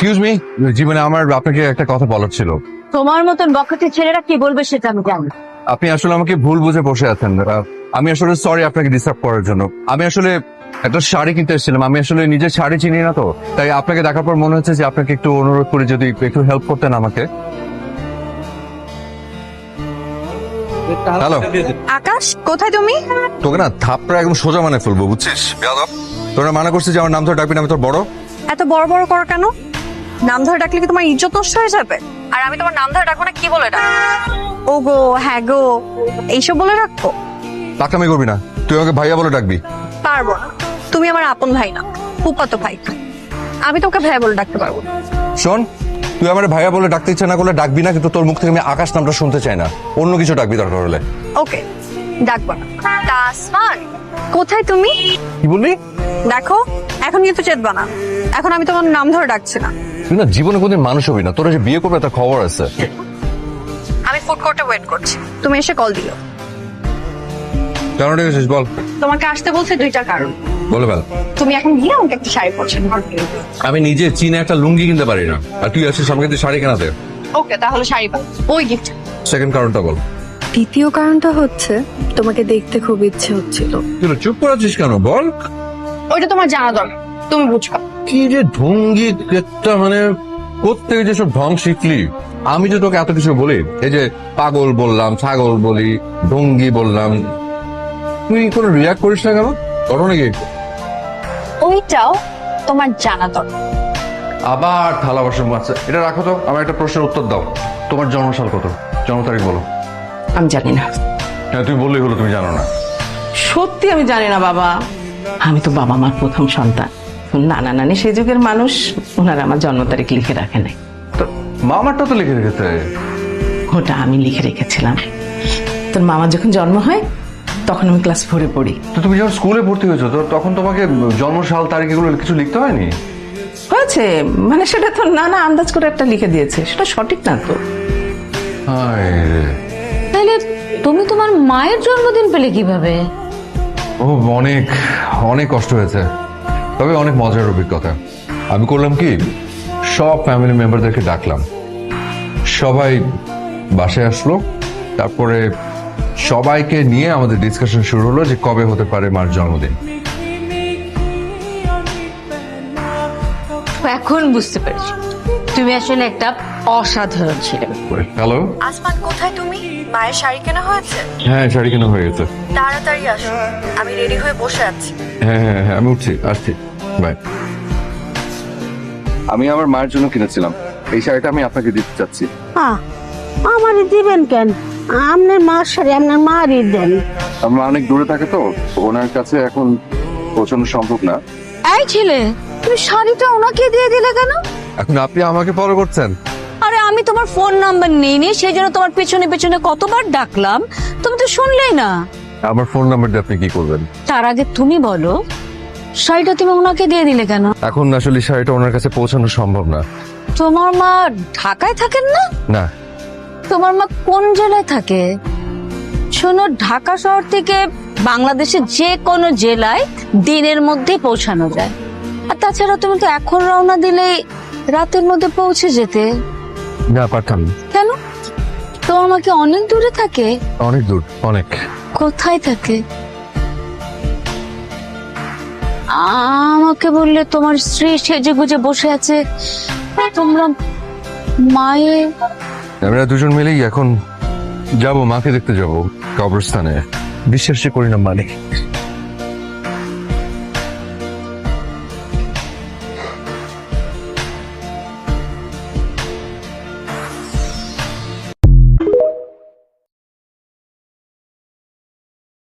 Excuse me, জীবনে আমার আপনাকে একটা কথা বলার ছিল। তোমার মতন বখাটে ছেলেরা কি বলবে সেটা আমি জানি। আপনি আসলে আমাকে ভুল বুঝে বসে আছেন। আমি আসলে সরি আপনাকে ডিস্টার্ব করার জন্য। আমি আসলে একটা শাড়ি কিনতে এসেছিলাম। আমি আসলে নিজের শাড়ি চিনি না তো, তাই আপনাকে দেখার পর মনে হচ্ছে যে আপনাকে একটু অনুরোধ করে যদি একটু হেল্প করতেন আমাকে। হ্যালো আকাশ, কোথায় তুমি? তোকে না থাপড়া একদম সোজা মানে ফেলবো, বুঝছিস? বেয়াদব, তোরা মানা করছিস যে আমার নাম ধরে ডাকবি না, আমি তোর বড়। এত বড় বড় করো কেন? নাম ধরে ডাকলে কি তোমার ইজ্জত নষ্ট হয়ে যাবে? আর আমি তোমার নাম ধরে ডাকবো না, কি বলে ডাকবো? ও গো, হ্যাঁ গো, এইসব বলে রাখবো? টাকামি করবি না, তুই আমাকে ভাইয়া বলে ডাকবি। পারবো না, তুমি আমার আপন ভাই না, ফুফাতো ভাই। আমি তোকে ভাইয়া বলে ডাকতে পারবো না। শোন, তুই আমার ভাইয়া বলে ডাকতে ইচ্ছে না করলে ডাকবি না, কিন্তু তোর মুখ থেকে আমি আকাশ নামটা শুনতে চাই না। অন্য কিছু ডাকবি দরকার হলে। ওকে, ডাকবো না। তাসমান, কোথায় তুমি? কি বললি? দেখো, এখন কিন্তু চেতবা না। এখন আমি তোমার নাম ধরে ডাকছি না। তুই না জীবনে কোনদিন মানুষ হবি না, তোরা যে বিয়ে করবে তার খবর আছে। আমি ফুড কোর্টে ওয়েট করছি, তুমি এসে কল দিও। কেন ডেকেছিস বল? তোমাকে আসতে বলছে দুইটা কারণ। বলে ফেল। তুমি এখন গিয়ে আমাকে একটা শাড়ি পছন্দ। আমি নিজে চীনে একটা লুঙ্গি কিনতে পারি না, আর তুই আসিস আমাকে তুই শাড়ি কেনাতে। ওকে, তাহলে শাড়ি পাবো, ওই গিফট। সেকেন্ড কারণটা বল। দ্বিতীয় কারণটা হচ্ছে তোমাকে দেখতে খুব ইচ্ছে হচ্ছিল। তুই চুপ করে আছিস কেন বল? ওইটা তোমার জানা দরকার, তুমি বুঝবা। কি যে ঢঙ্গি একটা, মানে কোত্থেকে যে সব ঢং শিখলি? আমি যে তোকে এত কিছু বলি, এই যে পাগল বললাম, ছাগল বলি, ঢঙ্গি বললাম, তুই কোনো রিয়াক্ট করিস না কেন? করো নাকি? ওইটাও তোমার জানা দরকার। আবার থালা বাসন মারছে। এটা রাখো তো, আমার একটা প্রশ্নের উত্তর দাও। তোমার জন্মসাল কত? জন্ম তারিখ বলো। আমি জানি না, হ্যাঁ তুই বললেই হলো তুমি জানো না। সত্যি আমি জানি না বাবা। আমি তো বাবা মার প্রথম সন্তান। নানা নানি সেই যুগের মানুষ, ওনারা আমার জন্ম তারিখ লিখে রাখে নাই। তো মামারটা তো লিখে রেখেছে। ওটা আমি লিখে রেখেছিলাম। তোর মামার যখন জন্ম হয় তখন আমি ক্লাস 4-এ পড়ি। তো তুমি যখন স্কুলে ভর্তি হয়েছো তো তখন তোমাকে জন্মসাল তারিখ এগুলো কিছু লিখতে হয়নি? হয়েছে, মানে সেটা তো নানা আন্দাজ করে একটা লিখে দিয়েছে, সেটা সঠিক না তো। হায় রে। তাহলে তুমি তোমার মায়ের জন্মদিন পেলে কিভাবে? ও অনেক অনেক কষ্ট হয়েছে, তবে অনেক মজার অভিজ্ঞতা। আমি করলাম কি, সব ফ্যামিলি মেম্বারদেরকে ডাকলাম, সবাই বাসায় আসলো, তারপরে সবাইকে নিয়ে আমাদের ডিসকাশন শুরু হলো যে কবে হতে পারে মার জন্মদিন। এখন বুঝতে পেরেছি তুমি আসলে একটা অসাধারণ ছেলে। হ্যালো, আসমান, কোথায় তুমি? মায়ের শাড়ি কেনা হয়েছে? হ্যাঁ শাড়ি কেনা হয়ে গেছে। তাড়াতাড়ি আসো, আমি রেডি হয়ে বসে আছি। হ্যাঁ হ্যাঁ হ্যাঁ, আমি উঠছি, আসছি, বাই। আমি আমার মায়ের জন্য কিনেছিলাম এই শাড়িটা, আমি আপনাকে দিতে চাচ্ছি। আমারই দিবেন কেন? আপনার মার শাড়ি আপনার মারই দেন। আমরা অনেক দূরে থাকে তো, ওনার কাছে এখন পৌঁছানো সম্ভব না। এই ছেলে, তুমি শাড়িটা ওনাকে দিয়ে দিলে কেন? এখন আপনি আমাকে ফলো করছেন? আরে আমি তোমার ফোন নাম্বার নেইনি, সেই জন্য তোমার পেছনে পেছনে কতবার ডাকলাম, তুমি তো শুনলেই না। আমার ফোন নাম্বার দিয়ে আপনি কি করবেন? তার আগে তুমি বলো, শাড়িটা তুমি ওনাকে দিয়ে দিলে কেন? এখন আসলে শাড়িটা ওনার কাছে পৌঁছানো সম্ভব না। তোমার মা ঢাকায় থাকেন না? না। তোমার মা কোন জেলায় থাকে? শোনো, ঢাকা শহর থেকে বাংলাদেশের যে কোনো জেলায় দিনের মধ্যে পৌঁছানো যায়। আর তাছাড়া তুমি তো এখন রওনা দিলে রাতের মধ্যে পৌঁছে যেতে। না পারতাম না। কেন? তোমার মা কি অনেক দূরে থাকে? অনেক দূর, অনেক। কোথায় থাকে? আমাকে বললে তোমার স্ত্রী সেজে গুজে বসে আছে, তোমরা মায়ে। আমরা দুজন মিলেই এখন যাব, মাকে দেখতে যাব কবরস্থানে। বিশ্বাসই করি না মানে।